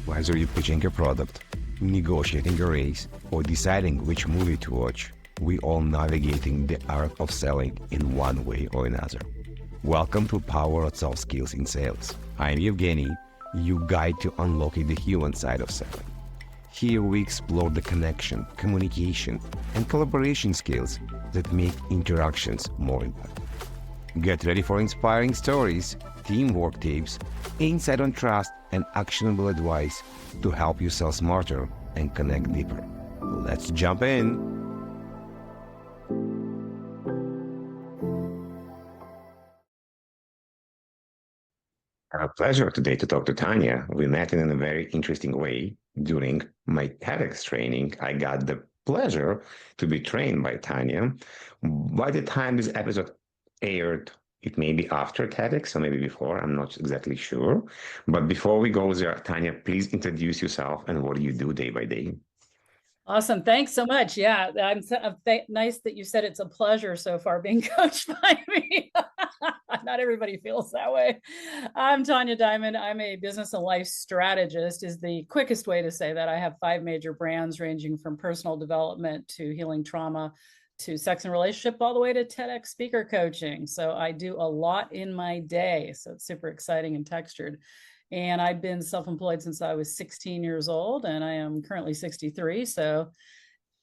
Whether you're pitching a product, negotiating a raise, or deciding which movie to watch, we all navigating the art of selling in one way or another. Welcome to Power of Soft Skills in Sales. I'm Evgeniy, your guide to unlocking the human side of selling. Here we explore the connection, communication, and collaboration skills that make interactions more impactful. Get ready for inspiring stories, teamwork tips, insight on trust, and actionable advice to help you sell smarter and connect deeper. Let's jump in. A pleasure today to talk to Tanja. We met in a very interesting way during my TEDx training. I got the pleasure to be trained by Tanja. By the time this episode aired, it may be after TEDx or maybe before, I'm not exactly sure. But before we go there, Tanja, please introduce yourself and what do you do day by day? Awesome. Thanks so much. Yeah, nice that you said it's a pleasure so far being coached by me. Not everybody feels that way. I'm Tanja Diamond. I'm a business and life strategist is the quickest way to say that. I have 5 major brands ranging from personal development to healing trauma to sex and relationship, all the way to TEDx speaker coaching. So I do a lot in my day. So it's super exciting and textured. And I've been self-employed since I was 16 years old, and I am currently 63.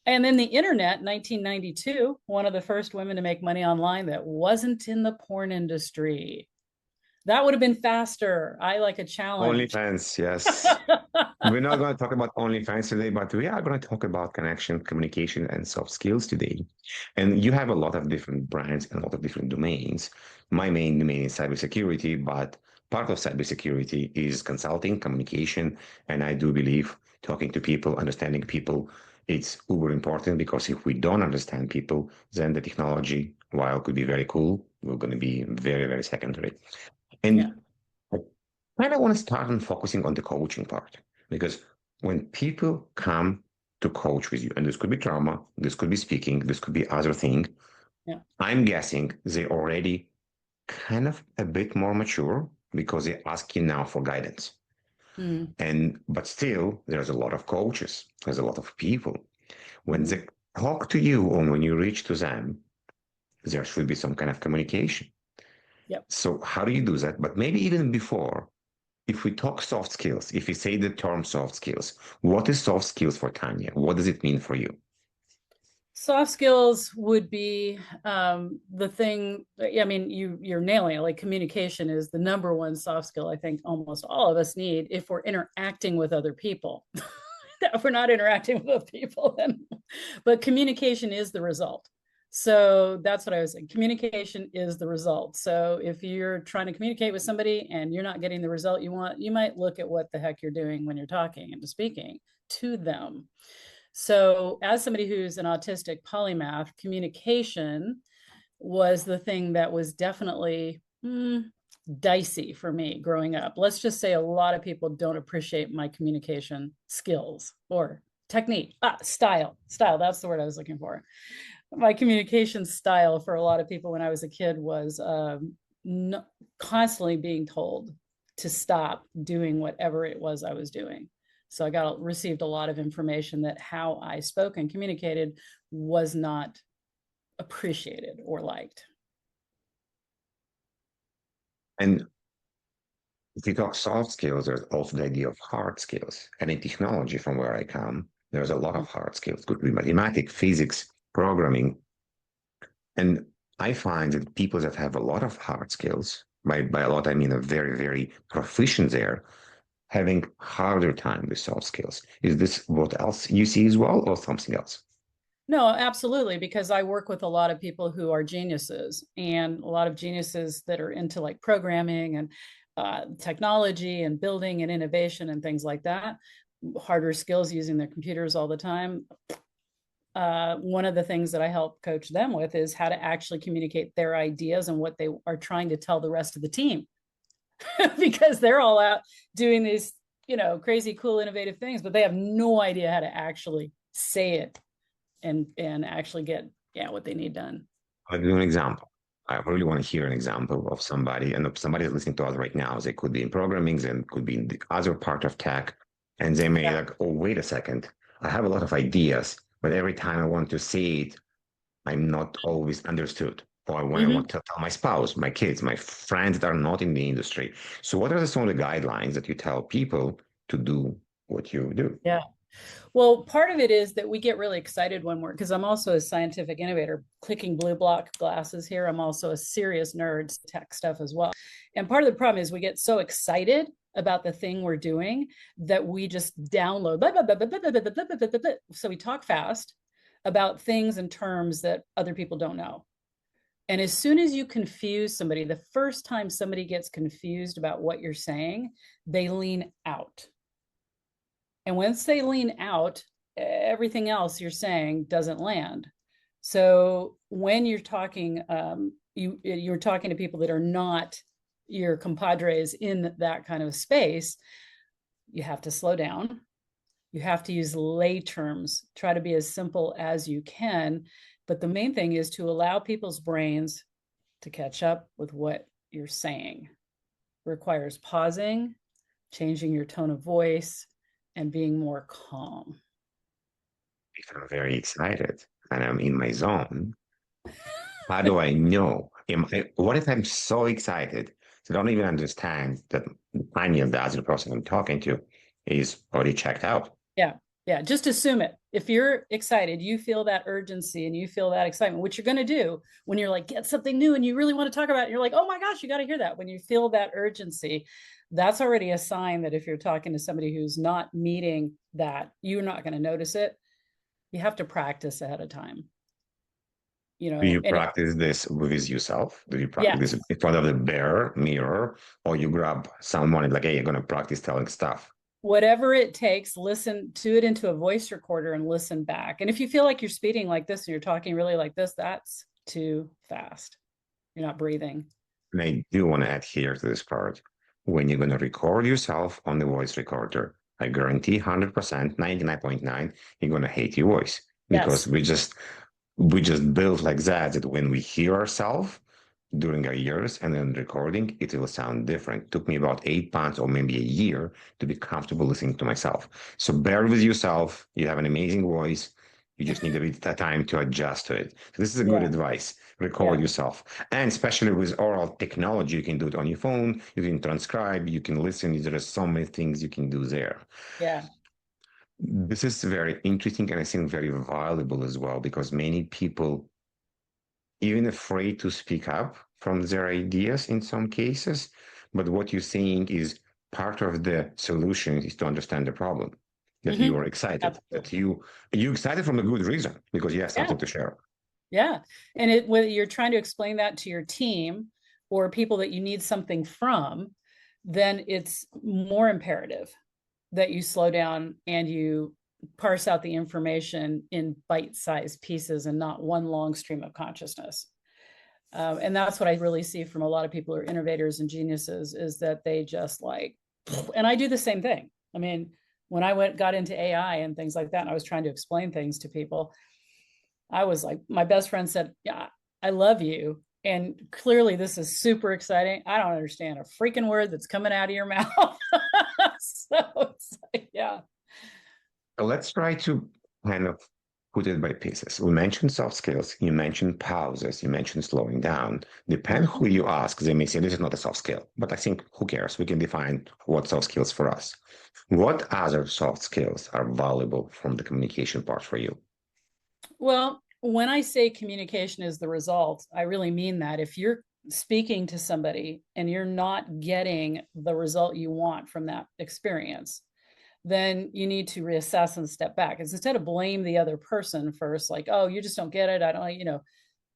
And then the internet, 1992, one of the first women to make money online that wasn't in the porn industry. That would have been faster. I like a challenge. OnlyFans, yes. We're not going to talk about OnlyFans today, but we are going to talk about connection, communication, and soft skills today. And you have a lot of different brands and a lot of different domains. My main domain is cybersecurity, but part of cybersecurity is consulting, communication, and I do believe talking to people, understanding people, it's uber important because if we don't understand people, then the technology, while it could be very cool, we're going to be very, very secondary. And Yeah. I kind of want to start on focusing on the coaching part because when people come to coach with you, and this could be trauma, this could be speaking, this could be other thing, Yeah. I'm guessing they already kind of a bit more mature because they ask you now for guidance. But still, there's a lot of coaches, there's a lot of people. When they talk to you or when you reach to them, there should be some kind of communication. Yep. So how do you do that? But maybe even before, if we talk soft skills, if we say the term soft skills, what is soft skills for Tanja? What does it mean for you? Soft skills would be the thing. I mean, you're nailing it. Like communication is the number one soft skill I think almost all of us need if we're interacting with other people. If we're not interacting with other people, then, but communication is the result. So that's what I was saying. Communication is the result. So if you're trying to communicate with somebody and you're not getting the result you want, you might look at what the heck you're doing when you're talking and speaking to them. So as somebody who's an autistic polymath, communication was the thing that was definitely dicey for me growing up. Let's just say a lot of people don't appreciate my communication skills or technique, style. That's the word I was looking for. My communication style for a lot of people when I was a kid was constantly being told to stop doing whatever it was I was doing. So I received a lot of information that how I spoke and communicated was not appreciated or liked. And if you talk soft skills, there's also the idea of hard skills. And in technology, from where I come, there's a lot of hard skills. It could be mathematics, physics, programming. And I find that people that have a lot of hard skills, by a lot, I mean a very, very proficient there, having harder time with soft skills. Is this what else you see as well or something else? No, absolutely, because I work with a lot of people who are geniuses and a lot of geniuses that are into like programming and technology and building and innovation and things like that, harder skills using their computers all the time. One of the things that I help coach them with is how to actually communicate their ideas and what they are trying to tell the rest of the team. Because they're all out doing these, crazy, cool, innovative things, but they have no idea how to actually say it and actually get what they need done. I'll give you an example. I really want to hear an example of somebody, and if somebody is listening to us right now, they could be in programming, they could be in the other part of tech, And they may Yeah. like, oh, wait a second, I have a lot of ideas, but every time I want to say it, I'm not always understood. Or when I Mhm. want to tell my spouse, my kids, my friends that are not in the industry. So, what are some of the guidelines that you tell people to do what you do? Yeah. Well, part of it is that we get really excited when we're, because I'm also a scientific innovator, clicking blue block glasses here. I'm also a serious nerd, tech stuff as well. And part of the problem is we get so excited about the thing we're doing that we just download. So we talk fast about things and terms that other people don't know. And as soon as you confuse somebody, the first time somebody gets confused about what you're saying, they lean out. And once they lean out, everything else you're saying doesn't land. So when you're talking, you're talking to people that are not your compadres in that kind of space, you have to slow down. You have to use lay terms, try to be as simple as you can. But the main thing is to allow people's brains to catch up with what you're saying. It requires pausing, changing your tone of voice, and being more calm. If I'm very excited and I'm in my zone, how do I know? What if I'm so excited that I don't even understand that any of the other person I'm talking to is already checked out? Yeah. Yeah. Just assume it. If you're excited, you feel that urgency and you feel that excitement, which you're going to do when you're like, get something new and you really want to talk about it. You're like, oh my gosh, you got to hear that. When you feel that urgency, that's already a sign that if you're talking to somebody who's not meeting that, you're not going to notice it. You have to practice ahead of time, Do you and practice this with yourself? Do you practice this yes, in front of the mirror, or you grab someone and like, hey, you're gonna practice telling stuff? whatever it takes, listen to it into a voice recorder and listen back. And if you feel like you're speeding like this and you're talking really like this, that's too fast. You're not breathing. And I do want to adhere to this part. When you're gonna record yourself on the voice recorder, I guarantee 100%, 99.9, you're gonna hate your voice because Yes. we just built like that that when we hear ourselves during our years and then recording, it will sound different. It took me about 8 months or maybe a year to be comfortable listening to myself. So bear with yourself. You have an amazing voice. You just need a bit of time to adjust to it. So this is a good Yeah. advice. Record Yeah. yourself. And especially with oral technology, you can do it on your phone. You can transcribe. You can listen. There are so many things you can do there. Yeah. This is very interesting and I think very valuable as well because many people even afraid to speak up from their ideas in some cases. But what you're saying is part of the solution is to understand the problem. That you Mm-hmm. are excited, that Absolutely. you excited from a good reason because you have Yeah. something to share. Yeah. And whether you're trying to explain that to your team or people that you need something from, then it's more imperative that you slow down and you parse out the information in bite-sized pieces and not one long stream of consciousness. And that's what I really see from a lot of people who are innovators and geniuses is that they just like, and I do the same thing. I mean, when I got into AI and things like that, and I was trying to explain things to people, I was like, my best friend said, yeah, I love you. And clearly this is super exciting. I don't understand a freaking word that's coming out of your mouth. So it's like, yeah. So let's try to kind of put it by pieces. We mentioned soft skills, you mentioned pauses, you mentioned slowing down. Depend Mhm. who you ask, they may say this is not a soft skill, but I think who cares? We can define what soft skills for us. What other soft skills are valuable from the communication part for you? Well, when I say communication is the result, I really mean that. If you're speaking to somebody and you're not getting the result you want from that experience, then you need to reassess and step back. It's instead of blame the other person first, like, oh, you just don't get it. I don't,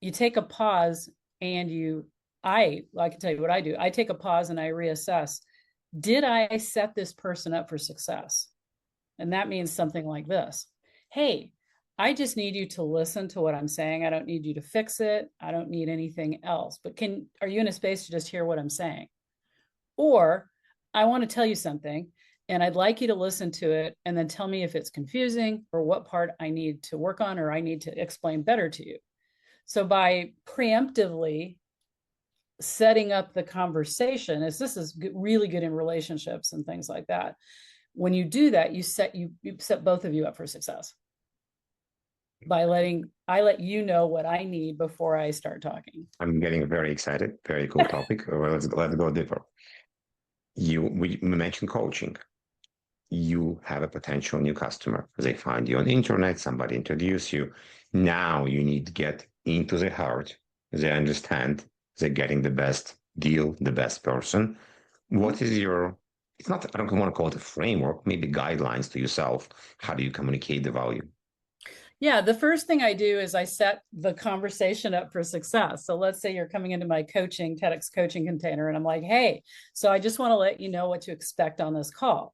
you take a pause and I can tell you what I do. I take a pause and I reassess. Did I set this person up for success? And that means something like this. Hey, I just need you to listen to what I'm saying. I don't need you to fix it. I don't need anything else. But are you in a space to just hear what I'm saying? Or I want to tell you something and I'd like you to listen to it and then tell me if it's confusing or what part I need to work on or I need to explain better to you. So by preemptively setting up the conversation, as this is really good in relationships and things like that, When you do that, you set both of you up for success by I let you know what I need before I start talking. I'm getting very excited. Very cool topic. Well, let's go deeper. We mentioned coaching. You have a potential new customer. They find you on the internet, somebody introduce you. Now you need to get into the heart. They understand they're getting the best deal, the best person. What is your, it's not, I don't want to call it a framework, maybe guidelines to yourself. How do you communicate the value? Yeah, the first thing I do is I set the conversation up for success. So let's say you're coming into my coaching, TEDx coaching container, and I'm like, hey, so I just want to let you know what to expect on this call.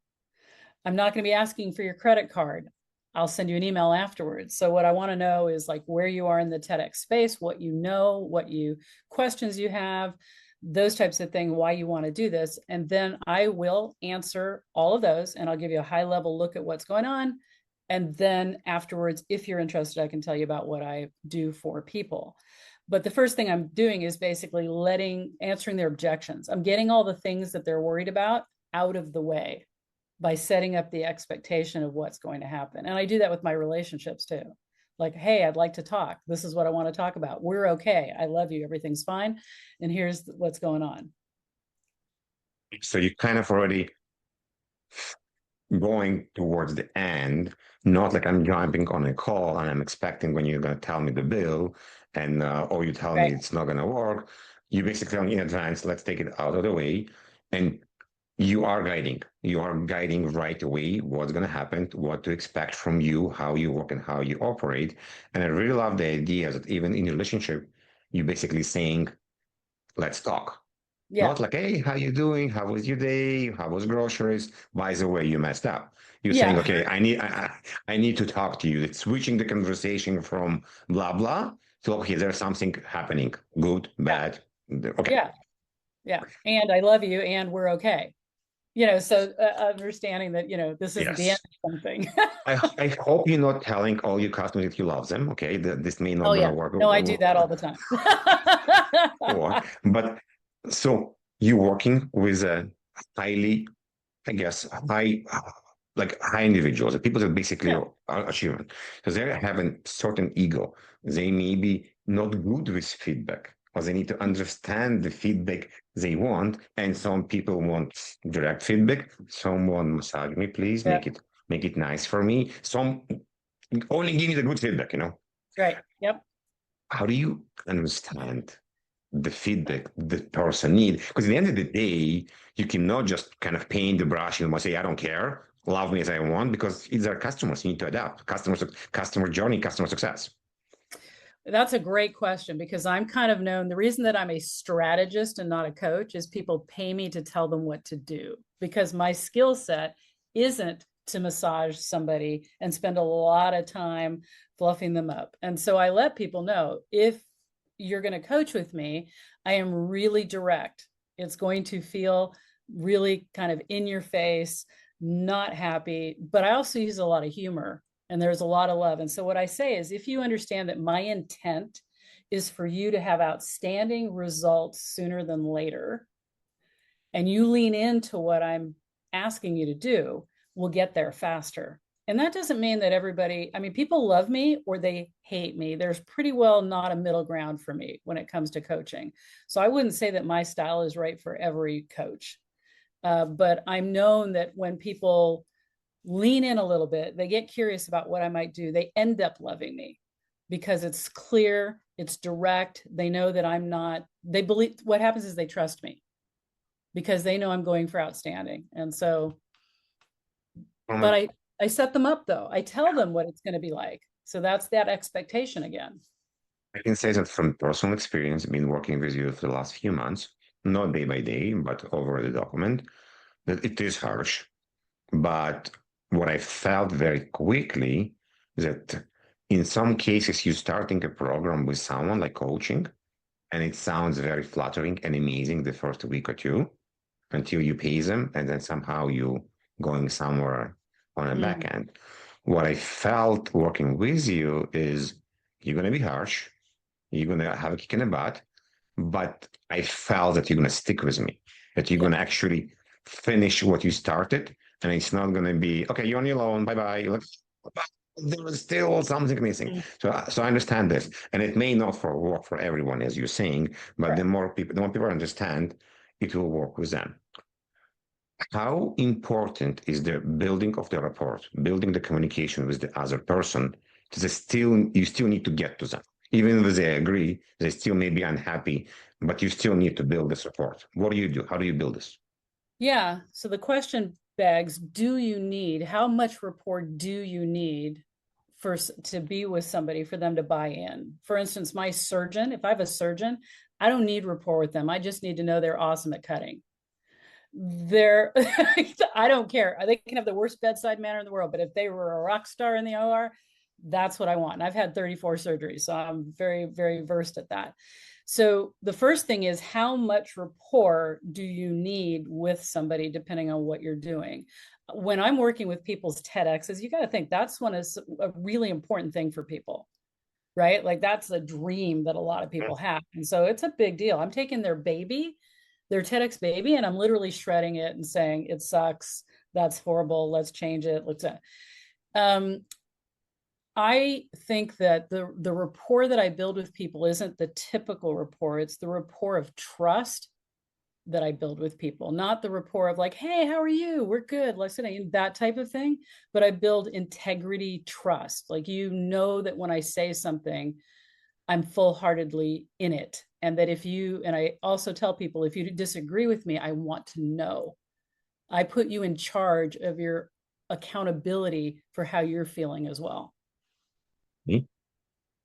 I'm not going to be asking for your credit card. I'll send you an email afterwards. So what I want to know is like where you are in the TEDx space, what you know, what you questions you have, those types of things, why you want to do this. And then I will answer all of those and I'll give you a high level look at what's going on. And then afterwards, if you're interested, I can tell you about what I do for people. But the first thing I'm doing is basically answering their objections. I'm getting all the things that they're worried about out of the way by setting up the expectation of what's going to happen. And I do that with my relationships too. Like, hey, I'd like to talk. This is what I want to talk about. We're okay. I love you. Everything's fine. And here's what's going on. So you kind of already going towards the end, not like I'm jumping on a call and I'm expecting when you're going to tell me the bill and or you tell me Right. it's not going to work. You basically tell me in advance, let's take it out of the way. And you are guiding. You are guiding right away what's going to happen, what to expect from you, how you work and how you operate. And I really love the idea that even in your relationship, you're basically saying, let's talk. Yeah. Not like, hey, how you doing? How was your day? How was groceries? By the way, you messed up. You're saying, Yeah. okay, I need to talk to you. It's switching the conversation from blah blah to okay, there's something happening. Good, Yeah. bad. Okay. Yeah. Yeah. And I love you and we're okay. So understanding that, this isn't the end Yes. of something. I hope you're not telling all your customers that you love them. Okay, this may not Oh gonna yeah. work. No, I do that all the time. But so you're working with a highly, I guess, high individuals, the people that basically Yeah. are achievement. Because they have a certain ego. They may be not good with feedback, or they need to understand the feedback they want. And some people want direct feedback. Someone massage me, please. Yeah. Make it nice for me. Some only give me the good feedback. Right. Yep. How do you understand the feedback the person need? Because at the end of the day, you cannot just kind of paint the brush and say, I don't care, love me as I want, because it's our customers. You need to adapt. Customer journey, customer success. That's a great question because I'm kind of known. The reason that I'm a strategist and not a coach is people pay me to tell them what to do because my skill set isn't to massage somebody and spend a lot of time fluffing them up. And so I let people know if you're going to coach with me, I am really direct. It's going to feel really kind of in your face, not happy, but I also use a lot of humor and there's a lot of love. And so what I say is if you understand that my intent is for you to have outstanding results sooner than later, and you lean into what I'm asking you to do, we'll get there faster. And that doesn't mean that people love me or they hate me. There's pretty well not a middle ground for me when it comes to coaching. So I wouldn't say that my style is right for every coach. But I'm known that when people lean in a little bit, they get curious about what I might do, they end up loving me because it's clear, it's direct. They know that they believe what happens is they trust me because they know I'm going for outstanding. And so, but I set them up though. I tell them what it's going to be like. So that's that expectation again. I can say that from personal experience, been working with you for the last few months, not day by day, but over the document, that it is harsh. But what I felt very quickly that in some cases you're starting a program with someone like coaching, and it sounds very flattering and amazing the first week or two until you pay them, and then somehow you going somewhere on a back Mm, end. What I felt working with you is you're going to be harsh, you're going to have a kick in the butt, but I felt that you're going to stick with me, that you're yeah. going to actually finish what you started And it's not going to be, okay, you're on your own, bye bye. There is still something missing. Mm. So I understand this. And it may not work for everyone, as you're saying, but Correct. the more people understand, it will work with them. How important is the building of the rapport, building the communication with the other person? You still need to get to them. Even if they agree, they still may be unhappy, but you still need to build this rapport. What do you do? How do you build this? Yeah. So the question begs, how much rapport do you need to be with somebody for them to buy in? For instance, my surgeon, if I have a surgeon, I don't need rapport with them. I just need to know they're awesome at cutting. They're I don't care. They can have the worst bedside manner in the world, but if they were a rock star in the OR, that's what I want. And I've had 34 surgeries, so I'm very, very versed at that. So the first thing is, how much rapport do you need with somebody depending on what you're doing? When I'm working with people's TEDx's, you got to think that's one is a really important thing for people, right? Like that's a dream that a lot of people have. And so it's a big deal. I'm taking their TEDx baby, and I'm literally shredding it and saying, it sucks. That's horrible. Let's change it. I think that the rapport that I build with people isn't the typical rapport. It's the rapport of trust that I build with people, not the rapport of like, hey, how are you? We're good. Let's say that type of thing. But I build integrity trust. Like, that when I say something, I'm full-heartedly in it. And that and I also tell people, if you disagree with me, I want to know. I put you in charge of your accountability for how you're feeling as well.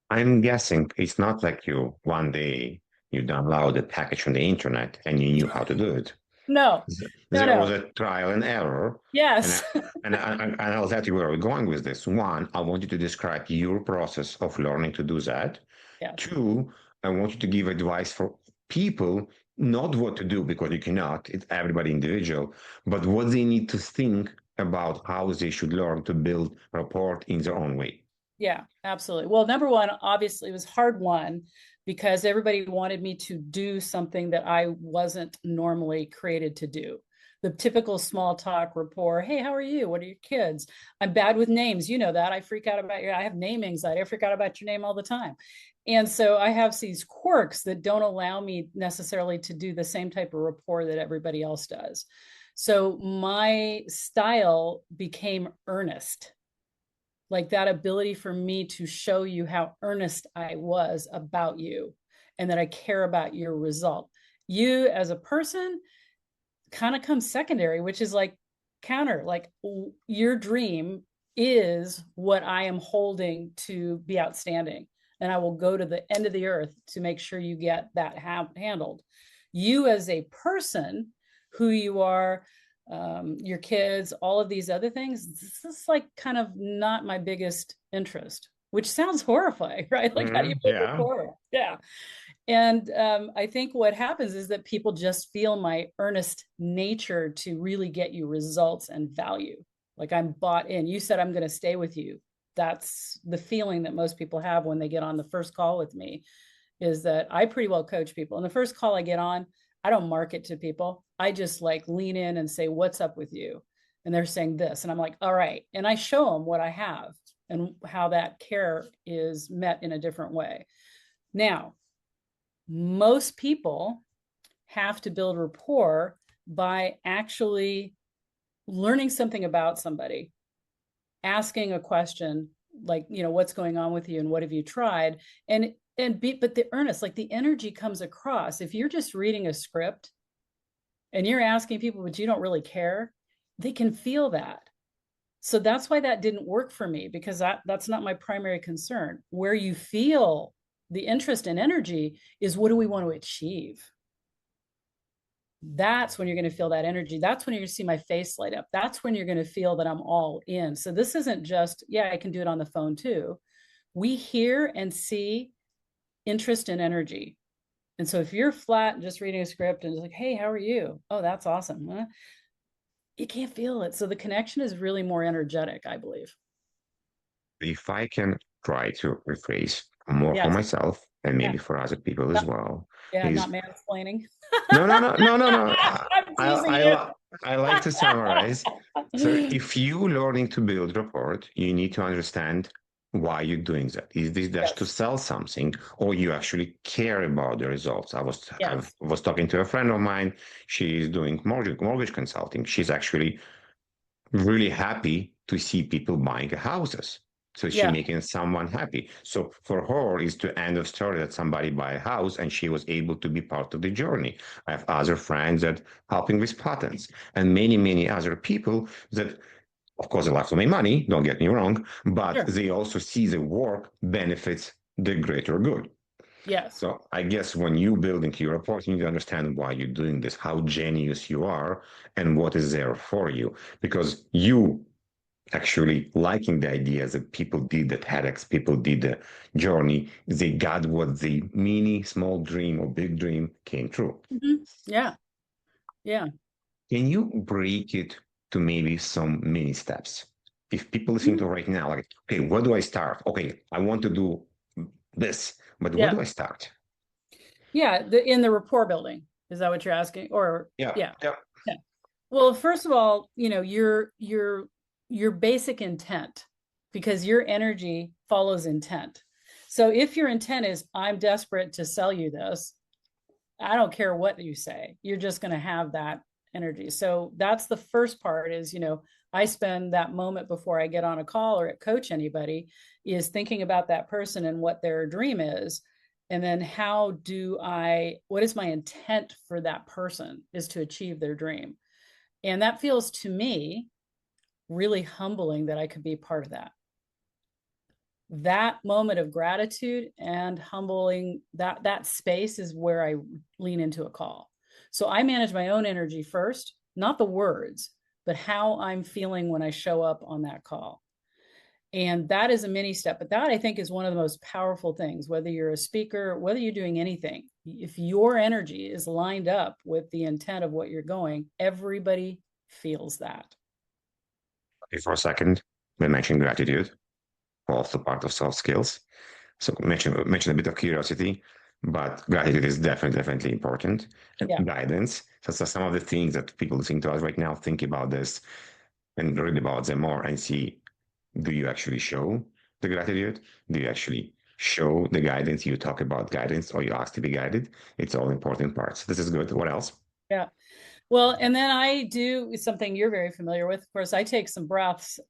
I'm guessing it's not like one day you download a package from the internet and you knew how to do it. No, no, There was no. a trial and error. And Yes. I, and I'll tell you where we're going with this. One, I want you to describe your process of learning to do that. Yes. Two, I want you to give advice for people, not what to do because you cannot, it's everybody individual, but what they need to think about how they should learn to build rapport in their own way. Yeah, absolutely. Well, number one, obviously, it was hard one because everybody wanted me to do something that I wasn't normally created to do. The typical small talk rapport. Hey, how are you? What are your kids? I'm bad with names. You know that. I freak out about I have name anxiety. I freak out about your name all the time. And so I have these quirks that don't allow me necessarily to do the same type of rapport that everybody else does. So my style became earnest, like that ability for me to show you how earnest I was about you and that I care about your result. You as a person kind of comes secondary, which is like counter, like your dream is what I am holding to be outstanding. And I will go to the end of the earth to make sure you get that handled. You as a person, who you are, your kids, all of these other things, this is like kind of not my biggest interest, which sounds horrifying, right? Like, how do you build Yeah. rapport? Yeah. And I think what happens is that people just feel my earnest nature to really get you results and value. Like, I'm bought in. You said I'm going to stay with you. That's the feeling that most people have when they get on the first call with me, is that I pretty well coach people. And the first call I get on, I don't market to people. I just like lean in and say, what's up with you? And they're saying this. And I'm like, all right. And I show them what I have and how that care is met in a different way. Now, most people have to build rapport by actually learning something about somebody, asking a question like, what's going on with you and what have you tried? But the earnest, like the energy comes across. If you're just reading a script and you're asking people, but you don't really care, they can feel that. So that's why that didn't work for me, because that's not my primary concern. Where you feel the interest and energy is, what do we want to achieve? That's when you're going to feel that energy. That's when you're going to see my face light up. That's when you're going to feel that I'm all in. So this isn't just, yeah, I can do it on the phone too. We hear and see interest and energy. And so if you're flat and just reading a script and just like, hey, how are you? Oh, that's awesome. Huh? You can't feel it. So the connection is really more energetic, I believe. If I can try to rephrase more for Yes. myself and Yeah. maybe for other people as Not, well, yeah. is Not mansplaining. no, no, no, no, no, no. I'm I, teasing I, you. I like to summarize. So if you learning to build rapport, you need to understand why you're doing that. Is this just to Yes. sell something, or you actually care about the results? I Yes. was talking to a friend of mine. She is doing mortgage consulting. She's actually really happy to see people buying houses. So she Yeah. making someone happy. So for her is to end of story that somebody buy a house and she was able to be part of the journey. I have other friends that helping with patents and many, many other people that of course they like to make money, don't get me wrong, but Sure. they also see the work benefits the greater good. Yes. So I guess when you build into your report, you need to understand why you're doing this, how genius you are, and what is there for you. Because you actually liking the idea that people did the TEDx, people did the journey, they got what the mini, small dream or big dream came true. Yeah. Yeah. Can you break it to maybe some mini steps? If people listening Mhm. to right now, like, okay, where do I start? Okay, I want to do this, but where Yeah. do I start? Yeah. In the rapport building. Is that what you're asking? Or Yeah, yeah. yeah. Yeah. Well, first of all, your basic intent, because your energy follows intent. So if your intent is I'm desperate to sell you this, I don't care what you say. You're just going to have that energy. So that's the first part is, I spend that moment before I get on a call or coach anybody is thinking about that person and what their dream is. And then what is my intent for that person is to achieve their dream. And that feels to me really humbling that I could be part of that. That moment of gratitude and humbling, that space is where I lean into a call. So I manage my own energy first, not the words, but how I'm feeling when I show up on that call. And that is a mini step, but that I think is one of the most powerful things, whether you're a speaker, whether you're doing anything. If your energy is lined up with the intent of what you're going, everybody feels that. Okay, for a second, we mentioned gratitude, also part of soft skills. So mention a bit of curiosity, but gratitude is definitely important. And Yeah. guidance. So some of the things that people listening to us right now think about this and read about them more and see, do you actually show the gratitude? Do you actually show the guidance? You talk about guidance or you ask to be guided. It's all important parts. This is good. What else? Yeah. Well, and then I do something you're very familiar with. Of course, I take some breaths,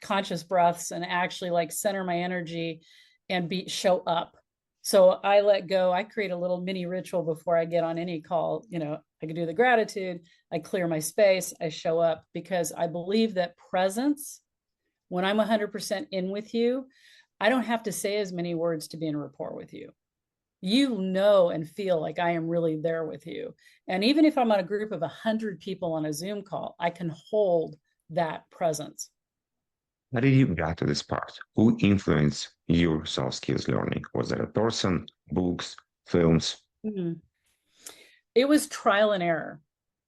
conscious breaths, and actually like center my energy and show up. So I let go. I create a little mini ritual before I get on any call. I can do the gratitude. I clear my space. I show up because I believe that presence, when I'm 100% in with you, I don't have to say as many words to be in rapport with you. You know and feel like I am really there with you. And even if I'm on a group of 100 people on a Zoom call, I can hold that presence. How did you get to this part? Who influenced your soft skills learning? Was there a person, books, films? Mm-hmm. It was trial and error.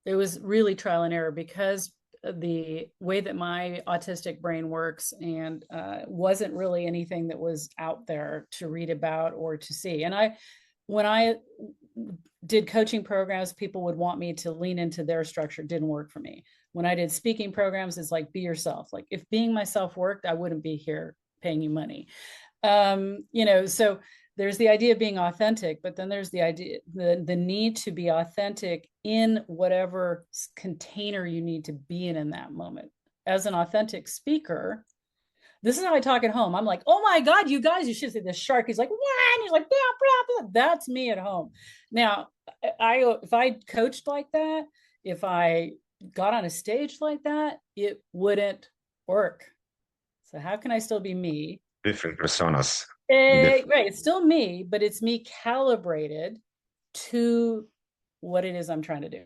It was really trial and error because the way that my autistic brain works and wasn't really anything that was out there to read about or to see. When I did coaching programs, people would want me to lean into their structure. It didn't work for me. When I did speaking programs, it's like, be yourself. Like if being myself worked, I wouldn't be here paying you money. So there's the idea of being authentic, but then there's the need to be authentic in whatever container you need to be in that moment. As an authentic speaker, this is how I talk at home. I'm like, oh my God, you guys, you should see this shark. He's like, what? And he's like, blah, blah, blah. That's me at home. Now, if I coached like that, if I got on a stage like that, it wouldn't work. So how can I still be me? Different personas. Right, it's still me, but it's me calibrated to what it is I'm trying to do.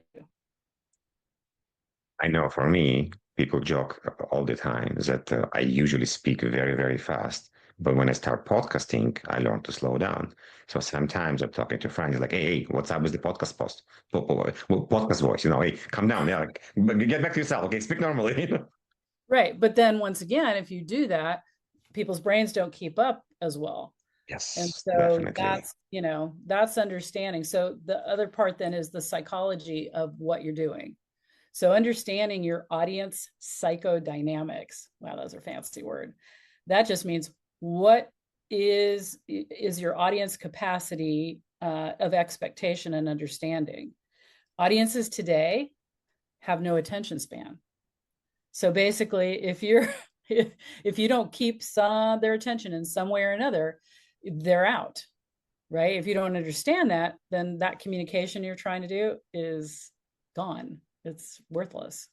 I know for me, people joke all the time that I usually speak very fast. But when I start podcasting, I learn to slow down. So sometimes I'm talking to friends like, hey, what's up with the podcast post? Podcast voice, hey, calm down. Yeah, like, get back to yourself. Okay, speak normally. Right. But then once again, if you do that, people's brains don't keep up as well. And Yes, so definitely. that's understanding. So the other part then is the psychology of what you're doing. So understanding your audience psychodynamics. Wow, those are fancy word. That just means what is your audience capacity of expectation and understanding. Audiences today have no attention span. So basically, if you don't keep their attention in some way or another, they're out, right? If you don't understand that, then that communication you're trying to do is gone. It's worthless.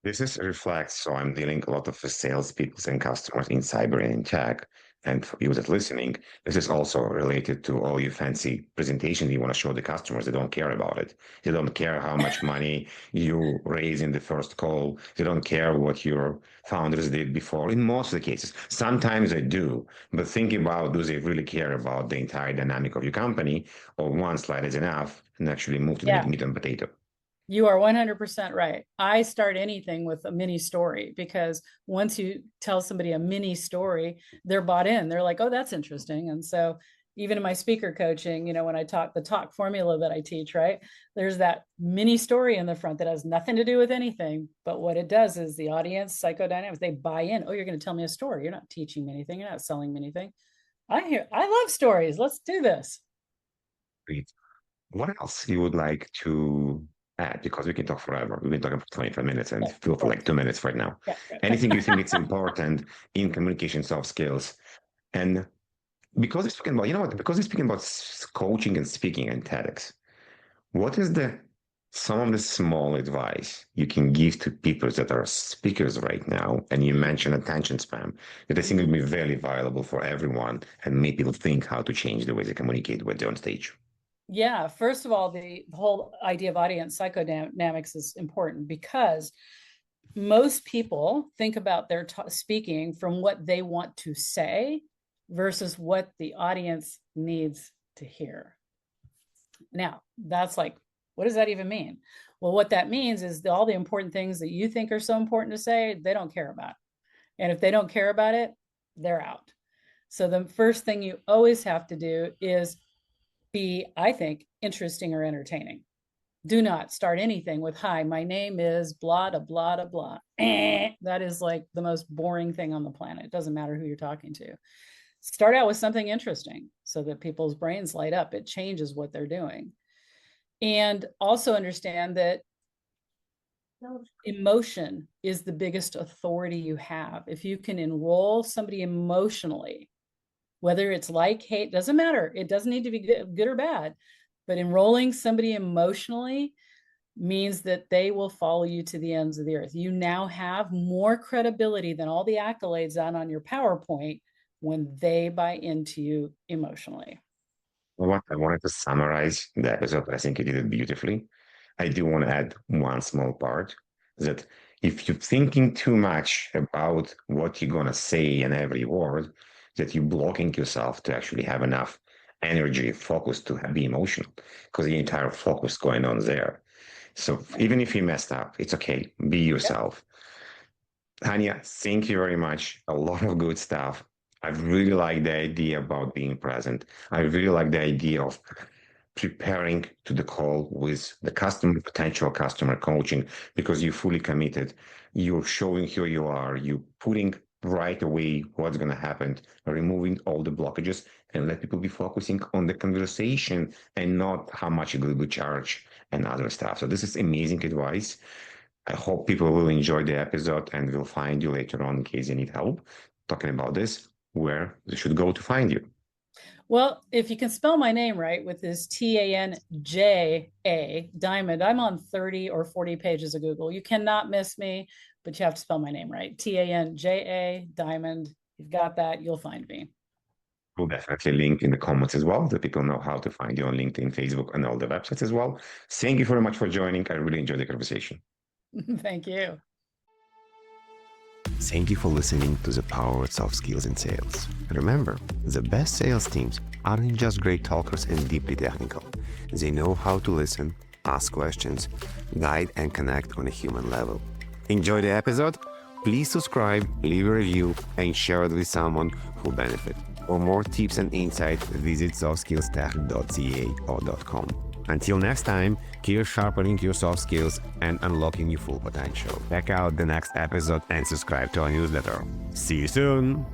This is reflects, so I'm dealing a lot of salespeople and customers in cyber and in tech. And for you that listening, this is also related to all your fancy presentations you want to show the customers. They don't care about it. They don't care how much money you raise in the first call. They don't care what your founders did before. In most of the cases, sometimes they do. But think about, do they really care about the entire dynamic of your company, or one slide is enough and actually move to the meat and potato? You are 100% right. I start anything with a mini story, because once you tell somebody a mini story, they're bought in. They're like, oh, that's interesting. And so even in my speaker coaching, when I talk the talk formula that I teach, right, there's that mini story in the front that has nothing to do with anything. But what it does is the audience psychodynamics, they buy in. Oh, you're going to tell me a story. You're not teaching me anything. You're not selling me anything. I love stories. Let's do this. Great. What else you would like to add? Because we can talk forever. We've been talking for 25 minutes and feel for like 2 minutes right now. Anything you think it's important in communication soft skills? And because we're speaking about, because we're speaking about coaching and speaking and TEDx, what is some of the small advice you can give to people that are speakers right now? And you mentioned attention span, that I think would be very valuable for everyone and make people think how to change the way they communicate when they're on stage. Yeah, first of all, the whole idea of audience psychodynamics is important, because most people think about their speaking from what they want to say versus what the audience needs to hear. Now, that's like, what does that even mean? Well, what that means is all the important things that you think are so important to say, they don't care about. And if they don't care about it, they're out. So the first thing you always have to do is be, I think, interesting or entertaining. Do not start anything with, hi, my name is blah, da, blah, da, blah. That is like the most boring thing on the planet. It doesn't matter who you're talking to. Start out with something interesting so that people's brains light up. It changes what they're doing. And also understand that emotion is the biggest authority you have. If you can enroll somebody emotionally, whether it's like, hate, doesn't matter. It doesn't need to be good or bad, but enrolling somebody emotionally means that they will follow you to the ends of the earth. You now have more credibility than all the accolades on your PowerPoint when they buy into you emotionally. What I wanted to summarize the episode, I think you did it beautifully. I do want to add one small part, that if you're thinking too much about what you're going to say in every word, that you're blocking yourself to actually have enough energy, focus to be emotional, because the entire focus going on there. So even if you messed up, it's okay. Be yourself. Tanja, thank you very much. A lot of good stuff. I really like the idea about being present. I really like the idea of preparing to the call with the customer, potential customer coaching, because you're fully committed. You're showing who you are. You're putting right away what's going to happen, removing all the blockages, and let people be focusing on the conversation and not how much you will be charged and other stuff. So this is amazing advice. I hope people will enjoy the episode and will find you later on in case you need help talking about this, where they should go to find you. Well, if you can spell my name right with this Tanja Diamond, I'm on 30 or 40 pages of Google. You cannot miss me, but you have to spell my name right. Tanja Diamond. You've got that. You'll find me. We'll definitely link in the comments as well, so people know how to find you on LinkedIn, Facebook, and all the websites as well. Thank you very much for joining. I really enjoyed the conversation. Thank you. Thank you for listening to The Power of Soft Skills in Sales. Remember, the best sales teams aren't just great talkers and deeply technical. They know how to listen, ask questions, guide, and connect on a human level. Enjoy the episode? Please subscribe, leave a review, and share it with someone who benefit. For more tips and insights, visit softskillstech.ca or .com. Until next time, keep sharpening your soft skills and unlocking your full potential. Check out the next episode and subscribe to our newsletter. See you soon!